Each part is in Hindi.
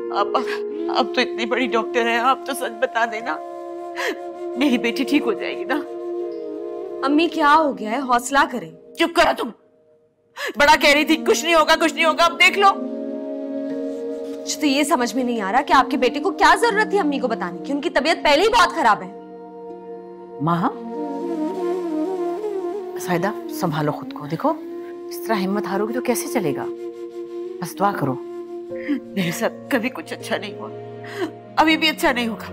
अब तो इतनी बड़ी डॉक्टर है, आप तो सच बता देना, मेरी बेटी ठीक हो जाएगी ना? अम्मी क्या हो गया है, हौसला करें। चुप करो तुम, बड़ा कह रही थी कुछ नहीं होगा कुछ नहीं होगा, अब देख लो। तो ये समझ में नहीं आ रहा कि आपके बेटे को क्या जरूरत थी अम्मी को बताने की, उनकी तबीयत पहले ही बहुत खराब है। माँ साहिदा संभालो खुद को, देखो इस तरह हिम्मत हारोगी तो कैसे चलेगा, बस दुआ करो। मेरे साथ कभी कुछ अच्छा नहीं हुआ, अभी भी अच्छा नहीं होगा,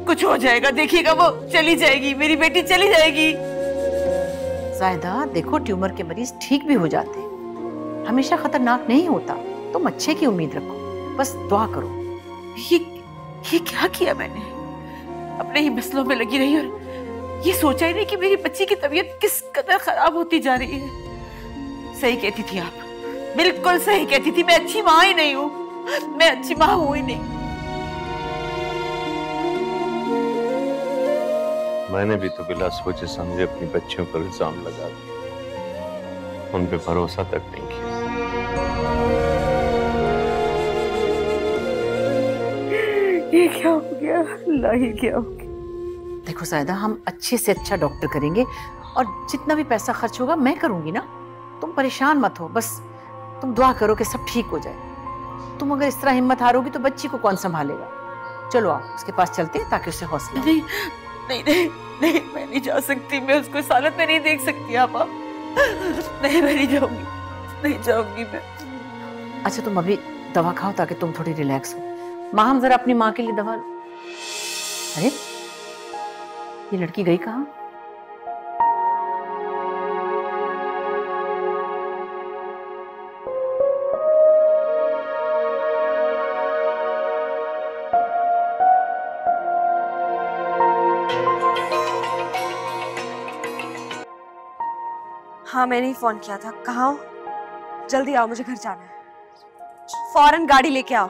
कुछ हो जाएगा देखिएगा, वो चली जाएगी, मेरी बेटी चली जाएगी। साहिदा देखो ट्यूमर के मरीज ठीक भी हो जाते हैं, हमेशा खतरनाक नहीं होता, तुम अच्छे की उम्मीद रखो, बस दुआ करो। ये क्या किया मैंने, अपने ही मसलों में लगी रही और ये सोचा ही नहीं कि मेरी बच्ची की तबीयत किस कदर खराब होती जा रही है। सही कहती थी आप, बिल्कुल सही कहती थी, मैं अच्छी माँ ही नहीं हूँ, मैं अच्छी माँ हूँ ही नहीं। मैंने भी तो बिना सोचे समझे अपनी बच्चियों पर इल्जाम लगा दिया, उन पे भरोसा तक नहीं किया। ये क्या हो गया अल्लाह, ये क्या हो गया? देखो साहिदा हम अच्छे से अच्छा डॉक्टर करेंगे और जितना भी पैसा खर्च होगा मैं करूंगी ना, तुम परेशान मत हो, बस तुम दुआ करो कि सब ठीक हो जाए। तुम अगर इस तरह हिम्मत हारोगी तो बच्ची को कौन संभालेगा? चलो आओ उसके पास चलते हैं ताकि उसे हौसला। नहीं नहीं नहीं नहीं, मैं नहीं जा सकती, मैं उसको इस हालत में नहीं देख सकती आप। नहीं मैं नहीं जाऊंगी, नहीं जाऊंगी मैं। अच्छा तुम अभी दवा खाओ ताकि तुम थोड़ी रिलैक्स हो। माँ हम जरा अपनी माँ के लिए दवा लो। अरे ये लड़की गई कहाँ? हाँ मैंने ही फोन किया था, कहाँ हो? जल्दी आओ, मुझे घर जाना है, फौरन गाड़ी लेके आओ।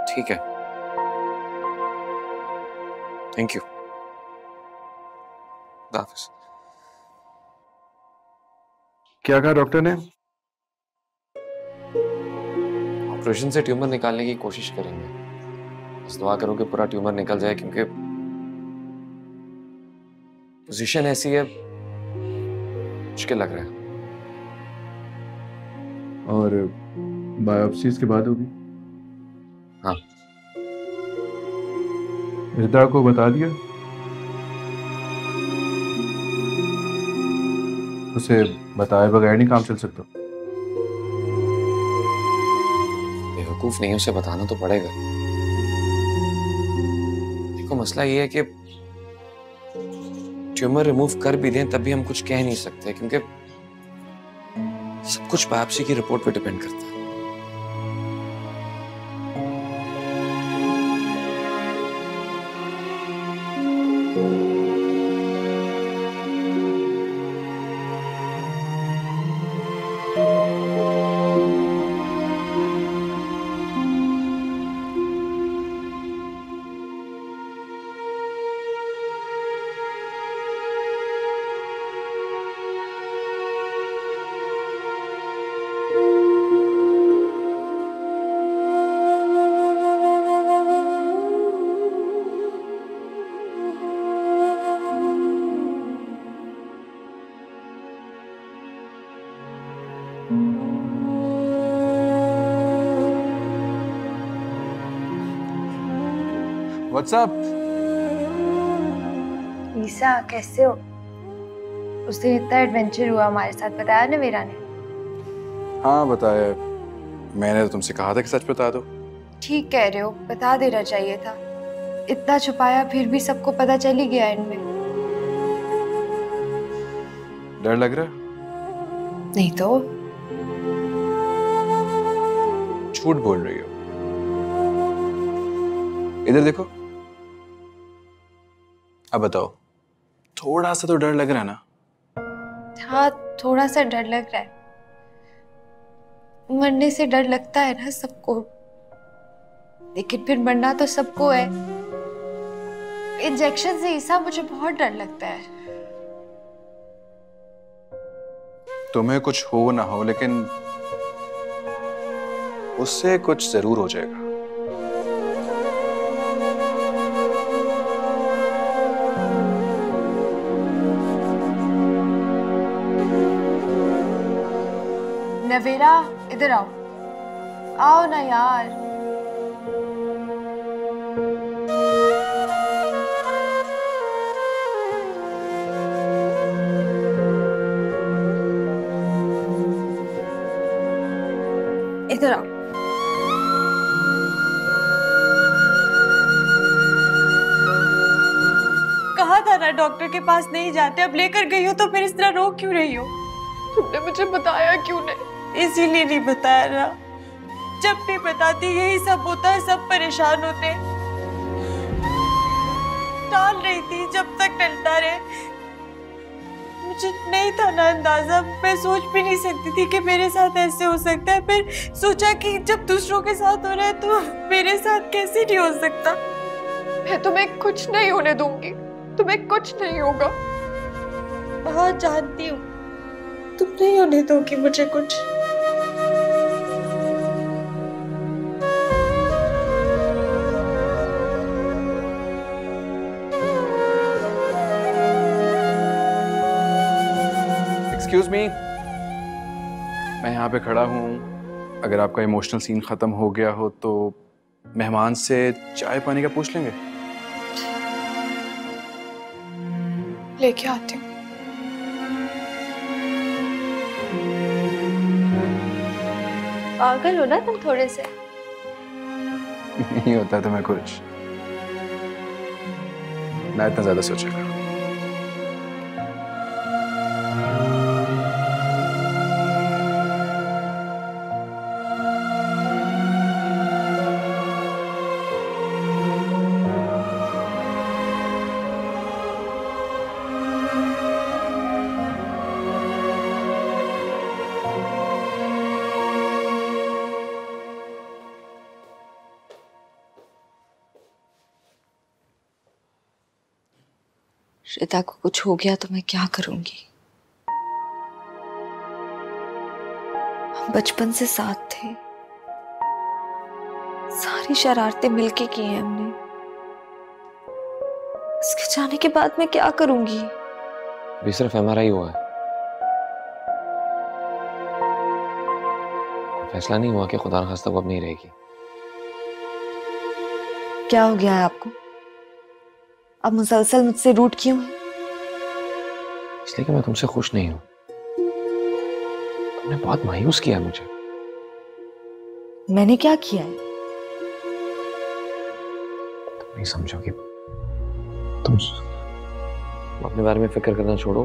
ठीक है, थैंक यू, हाफिज। क्या कहा डॉक्टर ने? ऑपरेशन से ट्यूमर निकालने की कोशिश करेंगे, बस दुआ करो कि पूरा ट्यूमर निकल जाए, क्योंकि पोजीशन ऐसी है, मुश्किल लग रहा है। और बायोप्सी इसके बाद होगी? हाँ। रिदा को बता दिया? उसे बताए बगैर नहीं काम चल सकता। बेवकूफ नहीं है, उसे बताना तो पड़ेगा। देखो मसला ये है कि ट्यूमर रिमूव कर भी दें तब भी हम कुछ कह नहीं सकते, क्योंकि सब कुछ बायोप्सी की रिपोर्ट पे डिपेंड करता है। व्हाट्सएप। ईसा कैसे हो? उस दिन इतना एडवेंचर हुआ हमारे साथ, बताया ना वीरा ने? हाँ बताया, मैंने तो तुमसे कहा था कि सच बता दो। ठीक कह रहे हो, बता देना चाहिए था, इतना छुपाया फिर भी सबको पता चल ही गया इनमें। डर लग रहा? नहीं तो। झूठ बोल रही हो। इधर देखो, अब बताओ, थोड़ा सा तो डर लग रहा है ना? हाँ थोड़ा सा डर लग रहा है, मरने से डर लगता है ना सबको, लेकिन फिर मरना तो सबको है। इंजेक्शन से ईसा मुझे बहुत डर लगता है। तुम्हें कुछ हो ना हो, लेकिन उससे कुछ जरूर हो जाएगा। नवेरा, इधर आओ। आओ ना यार। इधर आओ। कहा था ना डॉक्टर के पास नहीं जाते, अब लेकर गई हो तो फिर इस तरह रो क्यों रही हो? तुमने मुझे बताया क्यों नहीं? इसीलिए नहीं बताया ना, जब भी बताती यही सब होता है, सब परेशान होते। टाल रही थी जब तक टलता रहे। मुझे नहीं था ना अंदाजा, मैं सोच भी नहीं सकती थी कि मेरे साथ ऐसे हो सकता है। फिर सोचा कि जब दूसरों के साथ हो रहा है तो मेरे साथ कैसे नहीं हो सकता। मैं तुम्हें कुछ नहीं होने दूंगी, तुम्हें कुछ नहीं होगा। हाँ जानती हूँ, तुम नहीं होने दोगी मुझे कुछ। एक्सक्यूज मी, मैं यहाँ पे खड़ा हूँ। अगर आपका इमोशनल सीन खत्म हो गया हो तो मेहमान से चाय पानी का पूछ लेंगे। लेके आती हूँ। पागल हो ना तुम थोड़े से। नहीं होता तुम्हें कुछ, ना इतना ज्यादा सोचेगा। श्वेता को कुछ हो गया तो मैं क्या करूंगी? हम बचपन से साथ थे, सारी शरारतें मिलके की हैं हमने। उसके जाने के बाद मैं क्या करूंगी? अभी सिर्फ MRI हुआ है, फैसला नहीं हुआ कि खुदा न खास्ता वो अब नहीं रहेगी। क्या हो गया है आपको? अब मुसलसल मुझसे रूठ क्यों है? इसलिए कि मैं तुमसे खुश नहीं हूं। तुमने बहुत मायूस किया मुझे। मैंने क्या किया है? तुम नहीं समझोगी। तुम अपने बारे में फिक्र करना छोड़ो,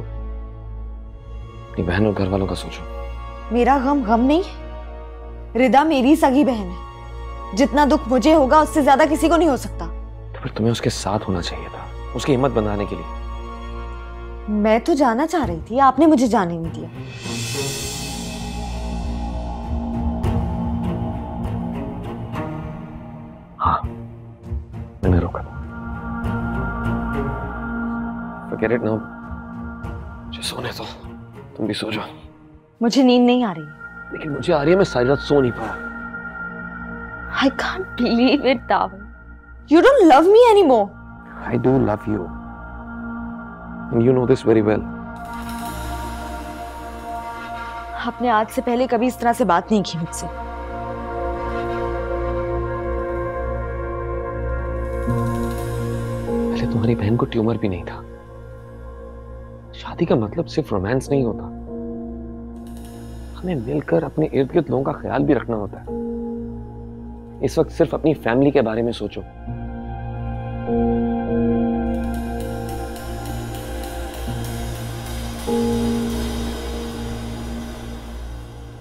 अपनी बहन और घर वालों का सोचो। मेरा गम गम नहीं है। रिदा मेरी सगी बहन है। जितना दुख मुझे होगा उससे ज्यादा किसी को नहीं हो सकता। तो फिर तुम्हें उसके साथ होना चाहिए था, उसकी हिम्मत बनाने के लिए। मैं तो जाना चाह रही थी, आपने मुझे जाने नहीं दिया। हाँ, मैंने रोका था। Forget it now। मुझे सोने दो, तुम भी सो जाओ। मुझे नींद नहीं आ रही है। लेकिन मुझे आ रही है, मैं सारी रात सो नहीं पाया। I can't believe it, Dawan. You don't love me anymore. I do love you. And you know this very well. आपने आज से पहले कभी इस तरह से बात नहीं की मुझसे। पहले तुम्हारी बहन को ट्यूमर भी नहीं था। शादी का मतलब सिर्फ रोमांस नहीं होता, हमें मिलकर अपने इर्द गिर्द लोगों का ख्याल भी रखना होता है। इस वक्त सिर्फ अपनी फैमिली के बारे में सोचो।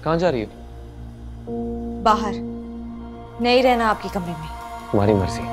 कहां जा रही हो? बाहर। नहीं रहना आपके कमरे में। तुम्हारी मर्जी।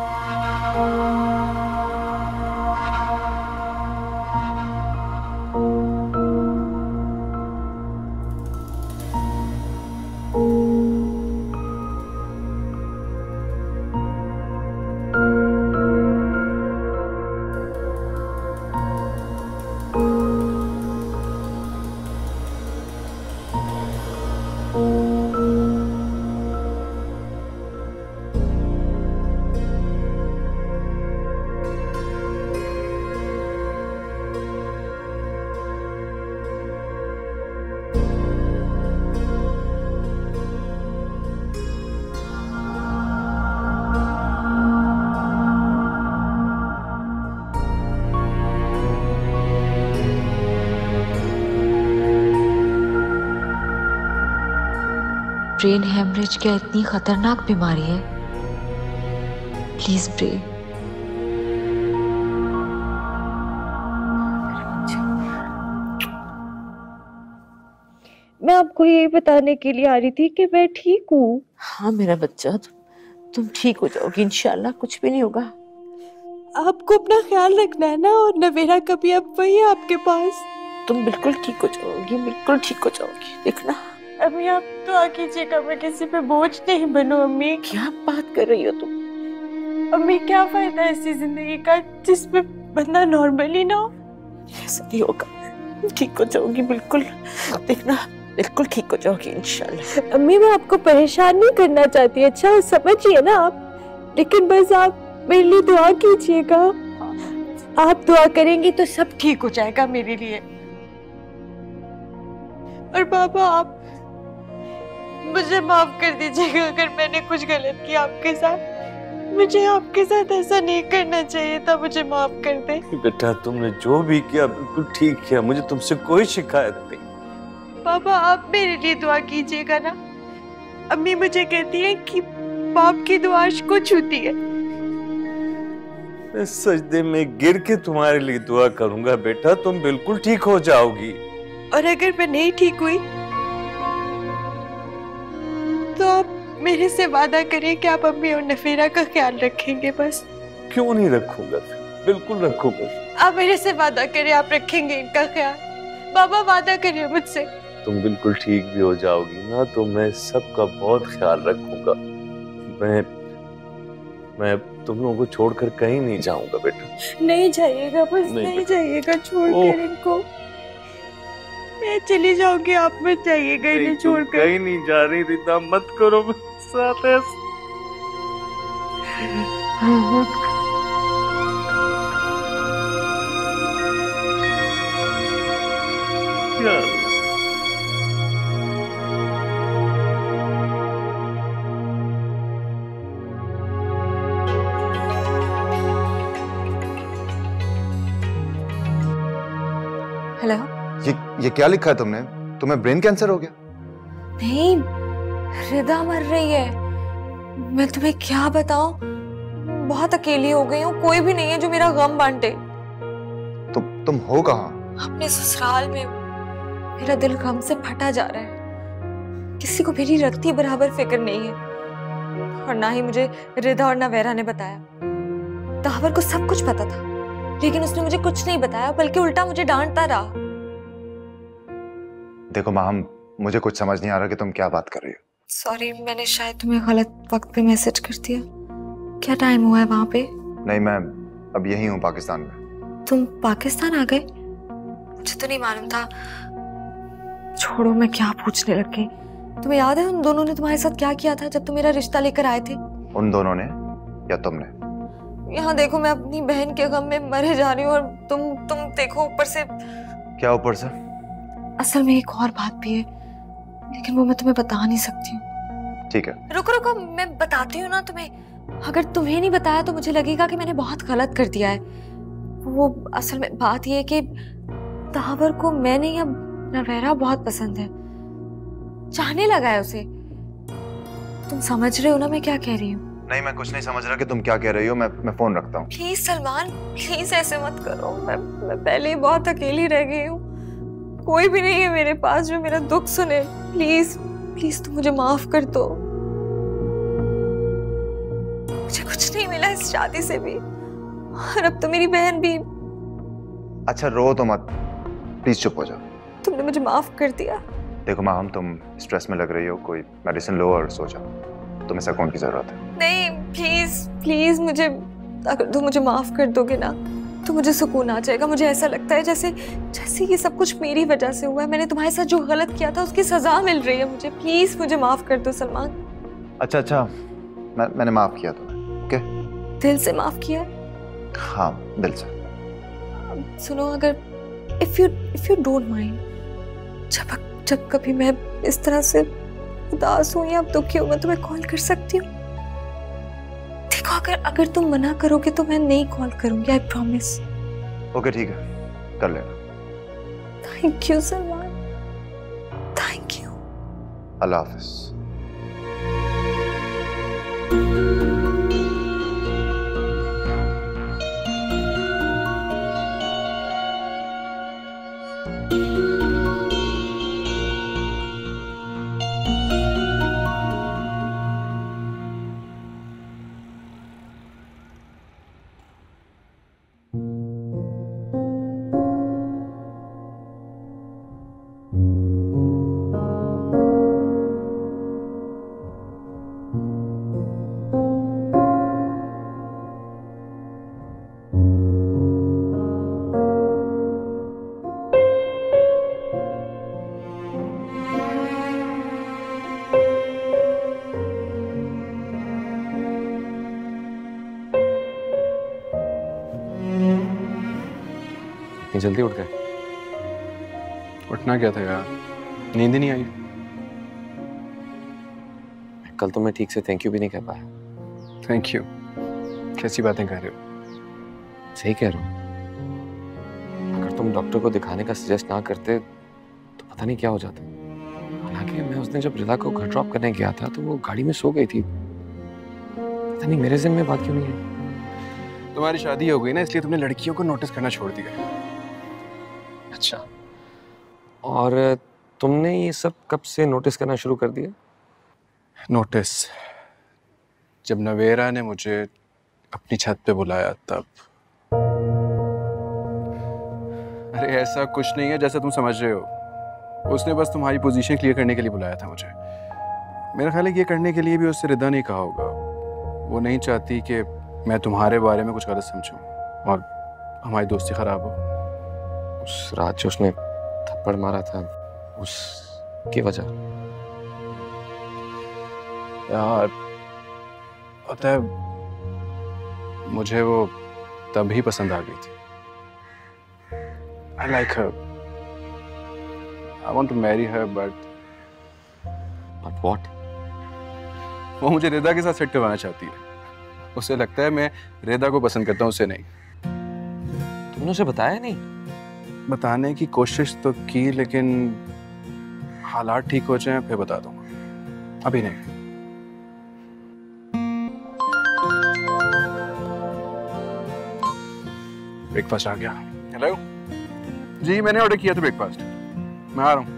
ब्रेन हेमरेज क्या इतनी खतरनाक बीमारी है? प्लीज ब्रे। मैं आपको ये बताने के लिए आ रही थी कि मैं ठीक हूँ। हाँ मेरा बच्चा, तुम ठीक हो जाओगी इंशाल्लाह, कुछ भी नहीं होगा। आपको अपना ख्याल रखना है ना, और नवेरा का भी अब वही है आपके पास। तुम बिल्कुल ठीक हो जाओगी, बिल्कुल ठीक हो जाओगी, देखना। अम्मी आप दुआ कीजिएगा मैं किसी पे बोझ नहीं बनूं। अम्मी क्या बात कर रही हो तुम? अम्मी क्या फायदा ऐसी जिंदगी का जिसमें बंदा नॉर्मल ही ना हो। ऐसा नहीं होगा, ठीक हो जाओगी बिल्कुल, देखना बिल्कुल ठीक हो जाओगी इंशाल्लाह। अम्मी मैं आपको परेशान नहीं करना चाहती, अच्छा समझिए ना आप, लेकिन बस आप मेरे लिए दुआ कीजिएगा। आप दुआ करेंगी तो सब ठीक हो जाएगा मेरे लिए। और बाबा आप मुझे माफ कर दीजिएगा अगर मैंने कुछ गलत किया आपके साथ। मुझे आपके साथ ऐसा नहीं करना चाहिए था, मुझे माफ कर दे। बेटा तुमने जो भी किया बिल्कुल ठीक किया, मुझे तुमसे कोई शिकायत नहीं। पापा आप मेरे लिए दुआ कीजिएगा ना। अम्मी मुझे कहती है कि बाप की दुआ अर्श को छूती है। मैं सजदे में गिर के तुम्हारे लिए दुआ करूंगा बेटा, तुम बिल्कुल ठीक हो जाओगी। और अगर मैं नहीं ठीक हुई तो आप मेरे से वादा करें कि आप अम्मी और नफीरा का ख्याल रखेंगे बस। क्यों नहीं रखूंगा, बिल्कुल रखूंगा। आप मेरे से वादा करें आप रखेंगे इनका ख्याल। बाबा वादा करिए मुझसे। तुम बिल्कुल ठीक भी हो जाओगी ना, तो मैं सबका बहुत ख्याल रखूंगा। मैं तुम लोगों को छोड़कर कहीं नहीं जाऊंगा बेटा। नहीं जाइएगा, बस नहीं जाइएगा छोड़कर इनको। मैं चली जाऊंगी, आप मत जाइएगा इन्हें छोड़कर। कहीं नहीं जा रही रिदा, मत करो मेरे साथ ऐसा। हेलो। ये क्या लिखा है तुमने? तुम्हें ब्रेन कैंसर हो गया? नहीं, रिदा मर रही है। मैं तुम्हें क्या बताऊं, बहुत अकेली हो गई हूँ, कोई भी नहीं है जो मेरा गम बांटे। तुम हो कहाँ? अपने ससुराल में। मेरा दिल गम से फटा जा रहा है। किसी को मेरी रत्ती बराबर फिक्र नहीं है, और ना ही मुझे रिदा और नवेरा ने बताया। दावर को सब कुछ पता था, लेकिन उसने मुझे कुछ नहीं बताया, बल्कि उल्टा मुझे डांटता रहा। देखो माहम, मुझे कुछ समझ नहीं आ रहा कि तुम क्या बात कर रही हो। सॉरी, मैंने शायद तुम्हें गलत वक्त पे मैसेज कर दिया। क्या टाइम हुआ है वहां पे? नहीं, मैं अब यही हूँ पाकिस्तान में। तुम पाकिस्तान आ गए? मुझे तो नहीं मालूम था। छोड़ो, मैं क्या पूछने लग गई। तुम्हें याद है उन दोनों ने तुम्हारे साथ क्या किया था जब तुम मेरा रिश्ता लेकर आए थे? उन दोनों ने या तुमने? यहाँ देखो, मैं अपनी बहन के गम में मरे जा रही हूँ, और तुम देखो ऊपर से। क्या ऊपर से? असल में एक और बात भी है, लेकिन वो मैं तुम्हें बता नहीं सकती हूँ। ठीक है, रुको रुको, मैं बताती हूँ ना तुम्हें। अगर तुम्हें नहीं बताया तो मुझे लगेगा कि मैंने बहुत गलत कर दिया है। वो असल में बात ये है कि दावर को मैं नहीं, अब नवेरा बहुत पसंद है, चाहने लगा है उसे। तुम समझ रहे हो ना मैं क्या कह रही हूँ? नहीं, मैं कुछ नहीं समझ रहा कि तुम क्या कह रही हो। मैं फोन रखता हूँ। प्लीज सलमान, प्लीज ऐसे मत करो। मैं पहले ही बहुत अकेली रह गई हूँ, कोई भी नहीं है मेरे पास जो मेरा दुख सुने। प्लीज प्लीज तुम मुझे माफ कर दो। मुझे कुछ नहीं मिला इस शादी से भी, और अब तो मेरी बहन भी। अच्छा रो तो मत, प्लीज चुप हो जाओ। तुमने मुझे माफ कर दिया। देखो माहम, तुम स्ट्रेस में लग रही हो, कोई मेडिसिन लो और सो जाओ। तुम्हें सुकून की जरूरत है। नहीं, प्लीज प्लीज, मुझे अगर तुम मुझे माफ कर दोगे ना तो मुझे सुकून आ जाएगा। मुझे ऐसा लगता है जैसे ये सब कुछ मेरी वजह से हुआ है। मैंने तुम्हारे साथ जो गलत किया था उसकी सजा मिल रही है मुझे। प्लीज मुझे माफ कर दो सलमान। अच्छा, मैंने माफ किया तुम्हें। ओके, दिल से माफ किया? हाँ, दिल से। सुनो, अगर इफ यू डोंट माइंड, जब कभी मैं इस तरह से उदास हूँ या दुखी हूँ, मैं तुम्हें कॉल कर सकती हूँ? देखो, अगर तुम मना करोगे तो मैं नहीं कॉल करूंगी, आई प्रॉमिस। ओके ठीक है, कर लेना। Thank you Salman, thank you. Allah हाफिज। इतनी जल्दी उठ गए? उठना क्या था यार, नींद ही नहीं आई। कल तो मैं ठीक से थैंक यू भी नहीं कह पाया। Thank you? कैसी बातें कर रहे हो? सही कह रहा हूँ। अगर तुम डॉक्टर को दिखाने का सजेस्ट ना करते तो पता नहीं क्या हो जाता। हालांकि मैं उस दिन जब रिदा को घर ड्रॉप करने गया था तो वो गाड़ी में सो गई थी। पता नहीं मेरे ज़हन में बात क्यों नहीं है। तुम्हारी शादी हो गई ना, इसलिए तुमने लड़कियों को नोटिस करना छोड़ दिया। अच्छा, और तुमने ये सब कब से नोटिस करना शुरू कर दिया? नोटिस जब नवेरा ने मुझे अपनी छत पे बुलाया तब। अरे ऐसा कुछ नहीं है जैसा तुम समझ रहे हो। उसने बस तुम्हारी पोजीशन क्लियर करने के लिए बुलाया था मुझे। मेरा ख्याल है ये करने के लिए भी उससे रिदा नहीं कहा होगा। वो नहीं चाहती कि मैं तुम्हारे बारे में कुछ गलत समझूं और हमारी दोस्ती खराब हो। उस रात जो उसने थप्पड़ मारा था उसकी वजह? यार पता है, मुझे वो तभी पसंद आ गई थी। I like her. I want to marry her, but what? वो मुझे रिदा के साथ सेट करवाना चाहती है। उसे लगता है मैं रिदा को पसंद करता हूँ, उसे नहीं। तुमने उसे बताया नहीं? बताने की कोशिश तो की, लेकिन हालात ठीक हो जाएं फिर बता दूंगा, अभी नहीं। ब्रेकफास्ट आ गया। हेलो जी, मैंने ऑर्डर किया था ब्रेकफास्ट। मैं आ रहा हूँ।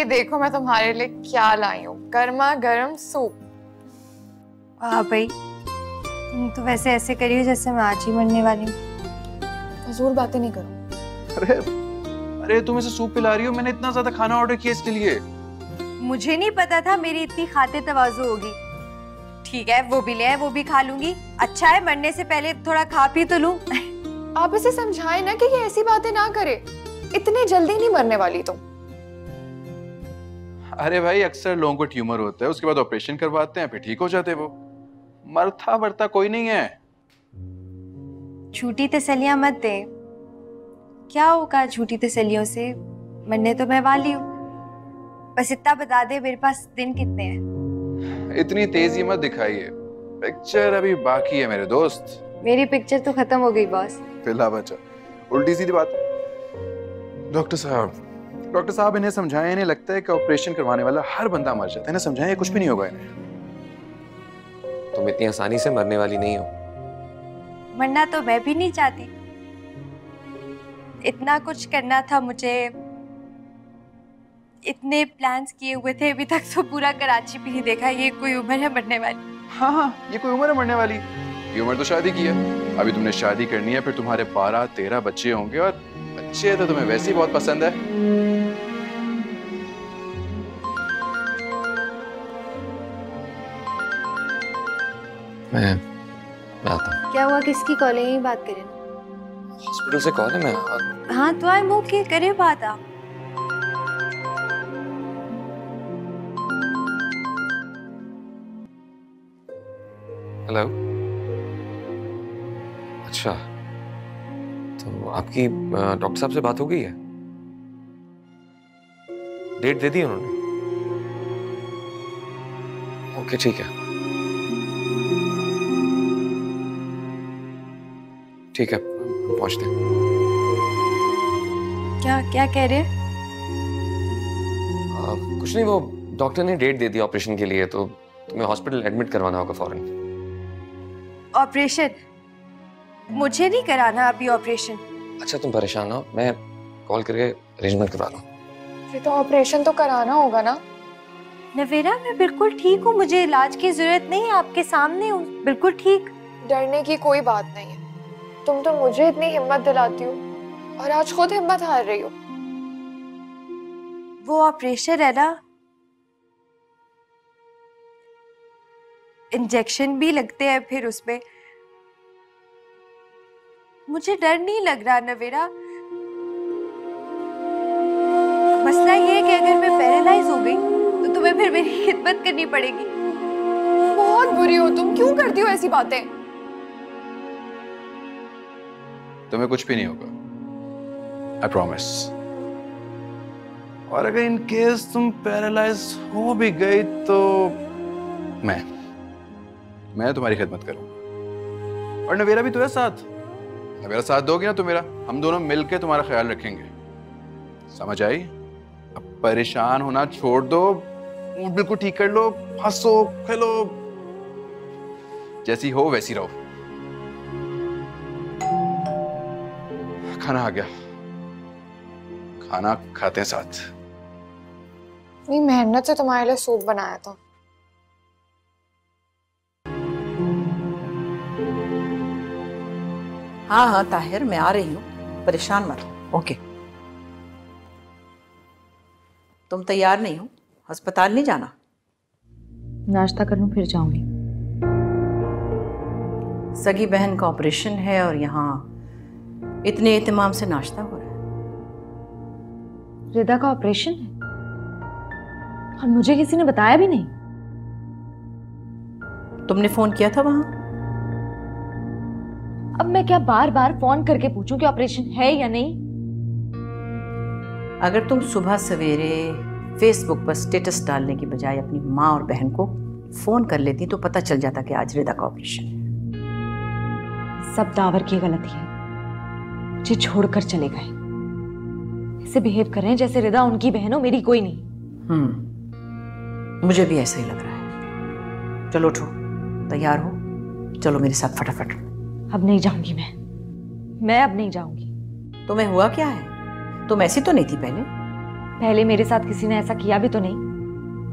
देखो मैं तुम्हारे लिए क्या लाई हूँ, गर्मा गर्म सूप। वाह भाई, तुम तो वैसे ऐसे करियो जैसे मैं आज ही मरने वाली हूँ। फजूल बातें नहीं करो। अरे तुम इसे सूप पिला रही हो? मैंने इतना ज्यादा खाना ऑर्डर किया इसके लिए। मुझे नहीं पता था मेरी इतनी खातिर तवाज़ु होगी। ठीक है, वो भी ले आए, वो भी खा लूंगी। अच्छा है, मरने से पहले थोड़ा खा पी तो लूं। आप इसे समझाएं ना कि ये ऐसी बातें ना करे। इतनी जल्दी नहीं मरने वाली तुम। अरे भाई, अक्सर लोगों को ट्यूमर होता है, उसके बाद ऑपरेशन करवाते हैं, फिर ठीक हो जाते हैं। वो मरता मरता कोई नहीं है। झूठी तसल्लियां मत दे। क्या होगा झूठी तसल्लियों से? मरने तो मैं वाली हूँ। बस इतना बता दे मेरे पास दिन कितने हैं। इतनी तेजी मत दिखाइए, पिक्चर अभी बाकी है मेरे दोस्त। मेरी पिक्चर तो खत्म हो गई बॉस। फिलहाल बचा उल्टी सीधी बात। डॉक्टर साहब इन्हें समझाएं। इन्हें लगता है कि ऑपरेशन करवाने वाला हर बंदा मर जाता है। इन्हें समझाएं कुछ भी नहीं होगा इन्हें। तुम इतनी आसानी से मरने वाली नहीं हो। मरना तो मैं भी नहीं चाहती। इतना कुछ करना था मुझे, इतने प्लान्स किए हुए थे, अभी तक तो पूरा कराची भी नहीं देखा। ये कोई उम्र है मरने वाली? हाँ, ये कोई उम्र है मरने वाली? ये उम्र तो शादी की है। अभी तुमने शादी करनी है, फिर तुम्हारे 12-13 बच्चे होंगे, और बच्चे तो तुम्हें वैसे ही बहुत पसंद है। मैं आता हूँ। क्या हुआ? किसकी कॉल है? यही बात करें ना। हॉस्पिटल से कॉल है। मैं हाँ तो आए मुंह के करे बात। आप हेलो। अच्छा, तो आपकी डॉक्टर साहब से बात हो गई है? डेट दे दी उन्होंने? ओके ठीक है, ठीक है, पहुंचते हैं। क्या क्या कह रहे हैं? कुछ नहीं, वो डॉक्टर ने डेट दे दी ऑपरेशन के लिए, तो तुम्हें हॉस्पिटल एडमिट करवाना होगा फौरन। ऑपरेशन? मुझे नहीं कराना अभी ऑपरेशन। अच्छा तुम परेशान हो, मैं कॉल करके अरेंजमेंट करवा लूँ। फिर तो ऑपरेशन तो कराना होगा ना? नवेरा, मैं बिल्कुल ठीक हूँ, मुझे इलाज की जरूरत नहीं है, आपके सामने हूँ, बिल्कुल ठीक। डरने की कोई बात नहीं है, तुम तो मुझे इतनी हिम्मत दिलाती हो और आज खुद हिम्मत हार रही हो। वो ऑपरेशन है ना, इंजेक्शन भी लगते हैं फिर उसमें। मुझे डर नहीं लग रहा नवेरा। मसला ये है कि अगर मैं पैरालाइज हो गई तो तुम्हें फिर मेरी खिदमत करनी पड़ेगी। बहुत बुरी हो तुम, क्यों करती हो ऐसी बातें? तुम्हें कुछ भी नहीं होगा, आई प्रॉमिस। और अगर इन केस तुम पैरालाइज हो भी गई तो मैं तुम्हारी खिदमत करूंगा। और नवेरा भी तो है साथ। नवेरा साथ दोगी ना तो मेरा, हम दोनों मिलके तुम्हारा ख्याल रखेंगे, समझ आई? अब परेशान होना छोड़ दो, मूड बिल्कुल ठीक कर लो, हंसो खेलो, जैसी हो वैसी रहो। खाना आ गया, खाना खाते हैं साथ। इतनी मेहनत से तुम्हारे लिए सूप बनाया था। हाँ हाँ ताहिर, मैं आ रही हूँ, परेशान मत हो। ओके, तुम तैयार नहीं हो? अस्पताल नहीं जाना? नाश्ता कर लूं फिर जाऊंगी। सगी बहन का ऑपरेशन है और यहाँ इतने एहतमाम से नाश्ता हो रहा है। रिदा का ऑपरेशन है और मुझे किसी ने बताया भी नहीं। तुमने फोन किया था वहां? अब मैं क्या बार बार फोन करके पूछूं कि ऑपरेशन है या नहीं? अगर तुम सुबह सवेरे फेसबुक पर स्टेटस डालने की बजाय अपनी माँ और बहन को फोन कर लेती तो पता चल जाता कि आज रिदा का ऑपरेशन है। सब दावर की गलती है, मुझे छोड़कर चले गए। ऐसे बिहेव कर रहे हैं जैसे रिदा उनकी बहन हो, मेरी कोई नहीं। मुझे भी ऐसा ही लग रहा है। चलो उठो, तैयार हो, चलो मेरे साथ फटाफट। अब नहीं जाऊंगी मैं अब नहीं जाऊंगी। तुम्हें हुआ क्या है? तुम ऐसी तो नहीं थी पहले मेरे साथ किसी ने ऐसा किया भी तो नहीं।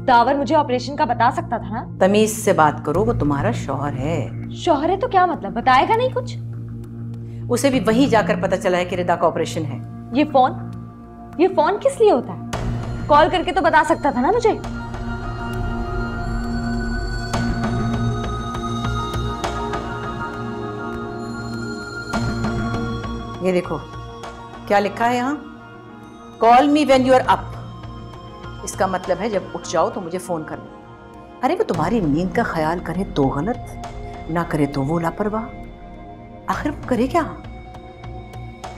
दावर मुझे ऑपरेशन का बता सकता था ना। तमीज से बात करो, वो तुम्हारा शौहर है। शौहर है तो क्या मतलब, बताएगा नहीं कुछ? उसे भी वहीं जाकर पता चला है कि रिदा का ऑपरेशन है। ये फोन किस लिए होता है? कॉल करके तो बता सकता था ना मुझे। ये देखो क्या लिखा है यहाँ, call me when you are up. इसका मतलब है जब उठ जाओ तो मुझे फोन कर लो। अरे वो तुम्हारी नींद का ख्याल करे तो गलत, ना करे तो वो लापरवाह। आखिर वो करे क्या?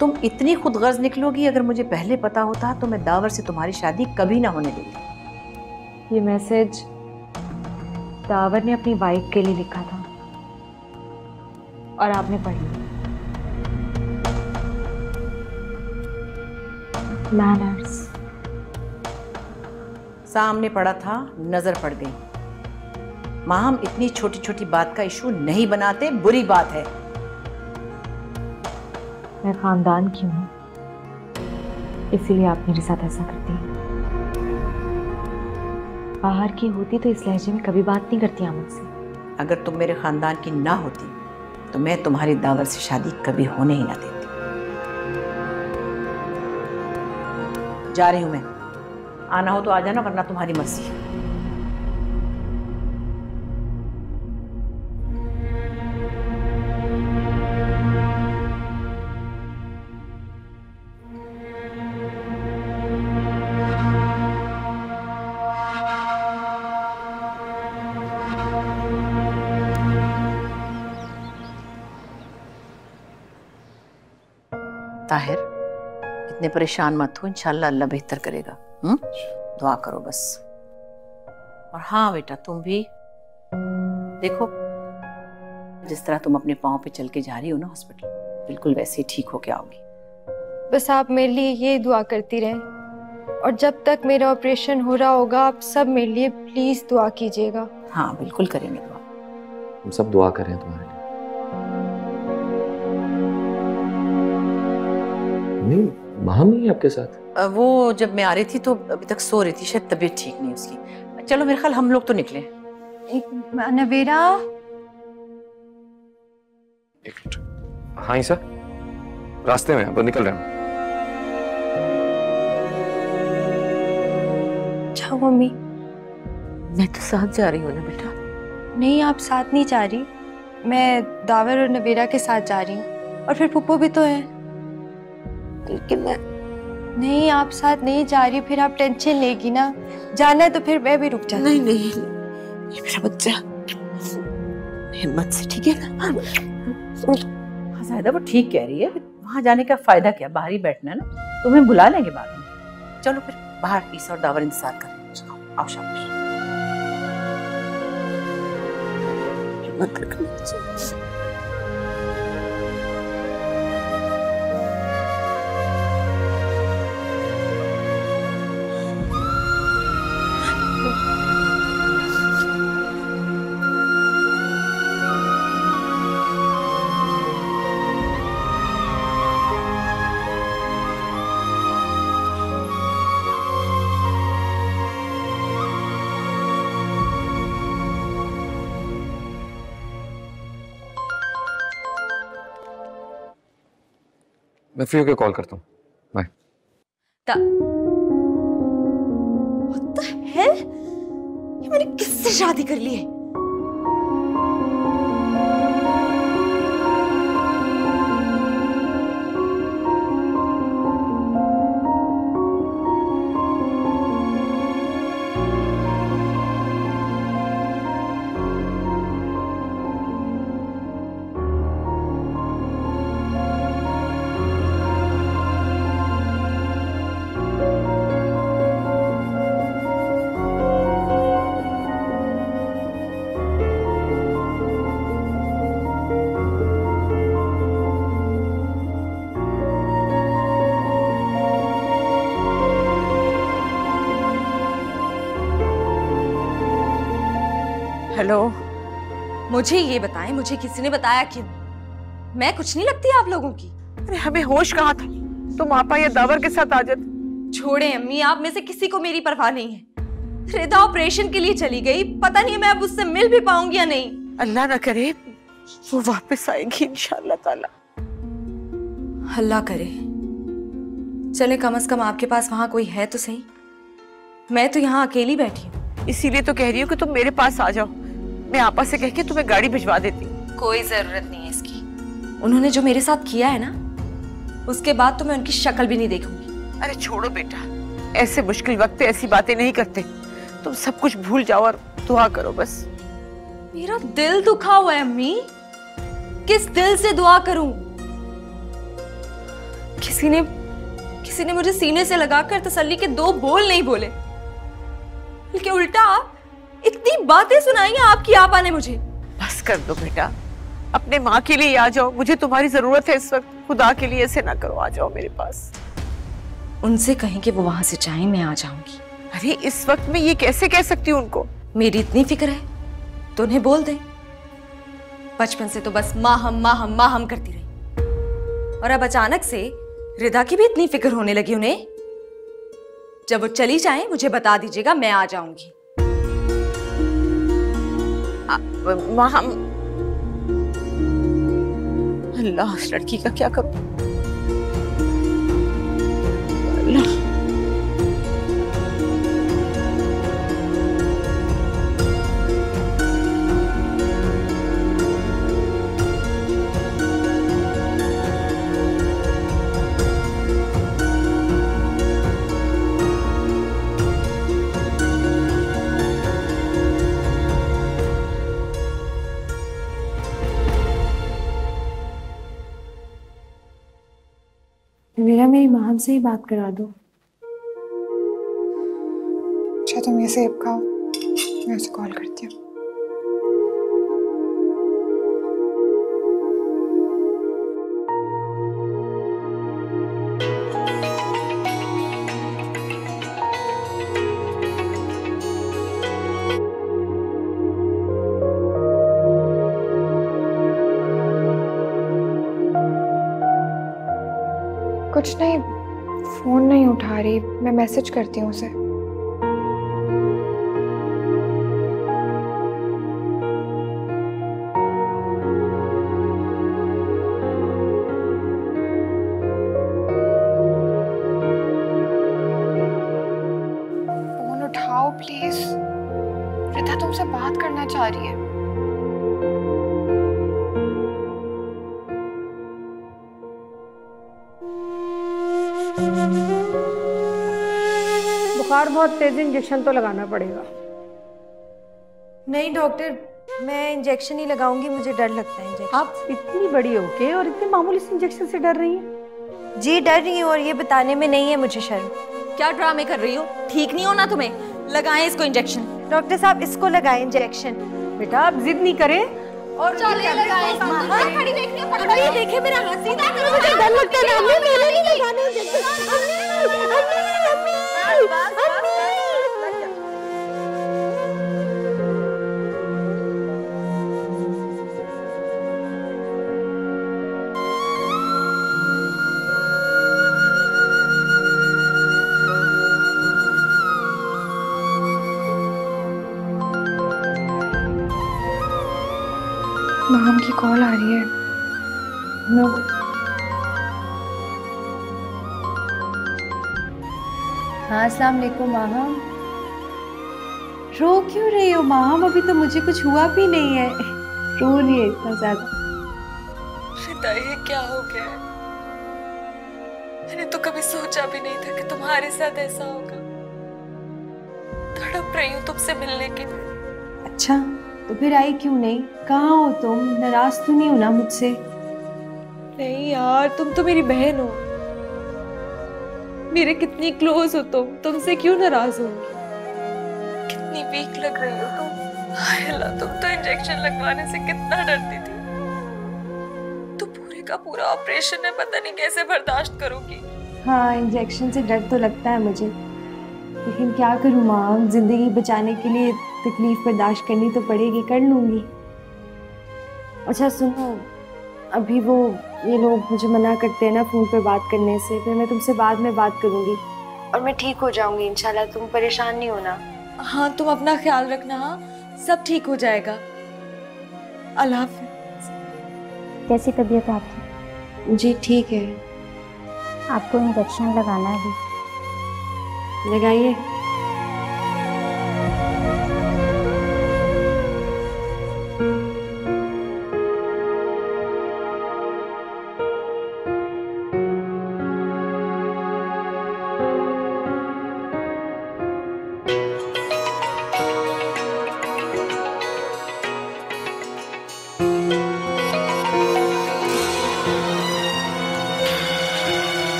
तुम इतनी खुदगर्ज निकलोगी, अगर मुझे पहले पता होता तो मैं दावर से तुम्हारी शादी कभी ना होने देती। ये मैसेज दावर ने अपनी वाइफ के लिए लिखा था और आपने पढ़ लिया। मैनर्स सामने पड़ा था, नजर पड़ गई। माँ, हम इतनी छोटी छोटी बात का इशू नहीं बनाते, बुरी बात है। मैं खानदान की हूँ, इसीलिए आप मेरे साथ ऐसा करती हैं। बाहर की होती तो इस लहजे में कभी बात नहीं करती आप मुझसे। अगर तुम मेरे खानदान की ना होती तो मैं तुम्हारी दावर से शादी कभी होने ही ना देती। जा रही हूं मैं, आना हो तो आ जाना, वरना तुम्हारी मर्जी। ताहिर, इतने परेशान मत हो, इंशाल्लाह अल्लाह बेहतर करेगा। दुआ करो बस। और हाँ बेटा, तुम भी देखो, जिस तरह तुम अपने पाँव पे चल के जा रही हो ना हॉस्पिटल, बिल्कुल वैसे ही ठीक होके आओगी। बस आप मेरे लिए ये दुआ करती रहें, और जब तक मेरा ऑपरेशन हो रहा होगा आप सब मेरे लिए प्लीज दुआ कीजिएगा। हाँ बिल्कुल करेंगे दुआ। हम सब दुआ कर रहे हैं तुम्हारे लिए। नहीं, माम नहीं है आपके साथ? वो जब मैं आ रही थी तो अभी तक सो रही थी, शायद तबीयत ठीक नहीं उसकी। चलो मेरे ख्याल हम लोग तो निकले। नवेरा। एक मिनट। हाँ सर, रास्ते में अब निकल रहे हैं। जाओ मम्मी। मैं तो साथ जा रही हूँ ना बेटा। नहीं, आप साथ नहीं जा रही, मैं दावर और नवेरा के साथ जा रही हूँ, और फिर पुप्पो भी तो है। लेकिन मैं नहीं, आप साथ नहीं जा रही, फिर आप टेंशन लेगी ना। जाना है तो फिर मैं भी रुक जाती। नहीं नहीं, ये मेरा बच्चा, हिम्मत से, ठीक है ना? हाँ ज़ाहिदा वो ठीक कह रही है, वहाँ जाने का फायदा क्या, बाहर ही बैठना है ना, तुम्हें बुला लेंगे बाद में। चलो फिर बाहर ईसा और दावर इंतजार कर रहे हैं। आओ शाबाश। हिम्मत रखनी चाहिए। मैं फ्री होकर कॉल करता हूँ। बाय। What the hell? ये मैंने किससे शादी कर ली है? हेलो, मुझे ये बताएं, मुझे किसी ने बताया क्यों? मैं कुछ नहीं लगती आप लोगों की। अरे हमें होश कहाँ था, तुम आपा या दावर के साथ आ जाते। छोड़े अम्मी, आप में से किसी को मेरी परवाह नहीं है। रिदा ऑपरेशन के लिए चली गई, पता नहीं मैं अब उससे मिल भी पाऊंगी या नहीं। अल्लाह ना करे वो वापस आएगी इंशाअल्लाह ताला। अल्लाह करे। चले कम से कम आपके पास वहां कोई है तो सही। मैं तो यहाँ अकेली बैठी हूँ। इसीलिए तो कह रही हूँ कि तुम मेरे पास आ जाओ, मैं आपा से कह के तुम्हें गाड़ी भिजवा देती हूँ। कोई जरूरत नहीं है इसकी। उन्होंने जो मेरे साथ किया है ना, उसके बाद तो मैं उनकी शक्ल भी नहीं देखूंगी। अरे छोड़ो बेटा, ऐसे मुश्किल वक्त पे ऐसी बातें नहीं करते। तुम सब कुछ भूल जाओ और दुआ करो बस। मेरा दिल दुखा हुआ है अम्मी, किस दिल से दुआ करूं? किसी ने मुझे सीने से लगाकर तसल्ली के दो बोल नहीं बोले, बल्कि उल्टा इतनी बातें सुनाई हैं आपकी आपा ने मुझे। बस कर दो बेटा, अपने माँ के लिए आ जाओ, मुझे तुम्हारी जरूरत है इस वक्त। खुदा के लिए ऐसे ना करो, आ जाओ मेरे पास। उनसे कहें कि वो वहां से जाएं, मैं आ जाऊंगी। अरे इस वक्त में ये कैसे कह सकती हूँ उनको? मेरी इतनी फिक्र है तो उन्हें बोल दे। बचपन से तो बस माँ हम करती रही, और अब अचानक से रिदा की भी इतनी फिक्र होने लगी उन्हें। जब वो चली जाए मुझे बता दीजिएगा, मैं आ जाऊंगी। माँ हम अल्लाह, उस लड़की का क्या करूं? अल्लाह। साहब से ही बात करा दो। अच्छा तुम ये सेब खाओ, मैं उसे कॉल करती हूँ। कुछ नहीं, फोन नहीं उठा रही, मैं मैसेज करती हूँ उसे। फोन उठाओ प्लीज, रिता तुमसे बात करना चाह रही है। बुखार बहुत तेज, इंजेक्शन तो लगाना पड़ेगा। नहीं डॉक्टर, मैं इंजेक्शन ही लगाऊंगी, मुझे डर लगता है इंजेक्शन। आप इतनी बड़ी होके और इतने मामूली से इंजेक्शन से डर रही हैं? जी डर रही हूँ, और ये बताने में नहीं है मुझे शर्म। क्या ड्रामे कर रही हो? ठीक नहीं हो ना तुम्हें? लगाएं इसको इंजेक्शन। डॉक्टर साहब इसको लगाएं इंजेक्शन। बेटा आप जिद नहीं करें और चले लगाएं। खड़ी देखने पड़ रही है। देखे मेरा हाथ सीधा करो। मुझे डर लगता है। मैंने नहीं लगाने इंजेक्शन। माम की कॉल आ रही है। हाँ अस्सलाम वालेकुम माहम। रो क्यों रही हो माहम? अभी तो मुझे कुछ हुआ भी नहीं है, रो रही है इतना ज्यादा। रिता ये क्या हो गया है? मैंने तो कभी सोचा भी नहीं था कि तुम्हारे साथ ऐसा होगा। तड़प रही हूँ तुमसे मिलने के लिए। अच्छा तो फिर आई क्यों नहीं? कहाँ हो तुम? नाराज तो नहीं हो ना मुझसे? नहीं यार, तुम तो मेरी बहन हो, मेरे कितनी क्लोज हो तुमसे क्यों नाराज होंगी? कितनी वीक लग रही हो तुम। हाय अल्लाह, तुम तो इंजेक्शन लगवाने से कितना डरती थी। तो पूरे का पूरा ऑपरेशन है, पता नहीं कैसे बर्दाश्त करोगी। हाँ इंजेक्शन से डर तो लगता है मुझे, लेकिन क्या करूँ माँ, जिंदगी बचाने के लिए तकलीफ बर्दाश्त करनी तो पड़ेगी, कर लूँगी। अच्छा सुनो, अभी वो ये लोग मुझे मना करते हैं ना फ़ोन पे बात करने से, फिर मैं तुमसे बाद में बात करूँगी और मैं ठीक हो जाऊँगी इंशाल्लाह, तुम परेशान नहीं होना। हाँ तुम अपना ख्याल रखना। हाँ सब ठीक हो जाएगा। अल्लाह हाफ़िज़। कैसी तबीयत है आपकी? जी ठीक है। आपको इंजेक्शन लगाना है अभी। लगाइए।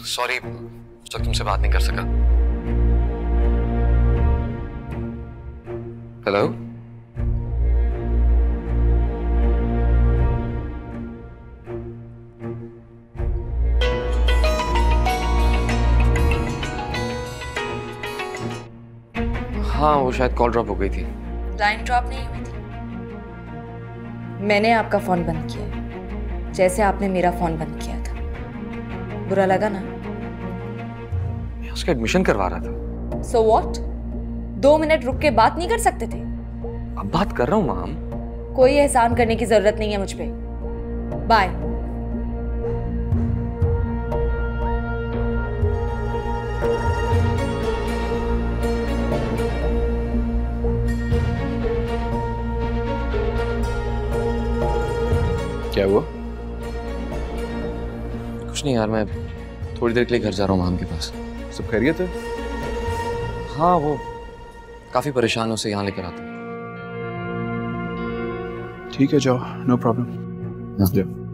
सॉरी उस वक्त तुमसे बात नहीं कर सका। हेलो हाँ वो शायद कॉल ड्रॉप हो गई थी। लाइन ड्रॉप नहीं हुई थी, मैंने आपका फोन बंद किया है, जैसे आपने मेरा फोन बंद किया था। बुरा लगा ना? मैं उसका एडमिशन करवा रहा था। So what? 2 मिनट रुक के बात नहीं कर सकते थे? अब बात कर रहा हूँ माम। कोई एहसान करने की जरूरत नहीं है मुझ पे। बाय। क्या हुआ? कुछ नहीं यार, मैं थोड़ी देर के लिए घर जा रहा हूँ माम के पास। सब खैरियत है? हाँ वो काफी परेशान है, उसे यहाँ लेकर आता हूँ। ठीक है, जाओ, नो प्रॉब्लम, जाओ।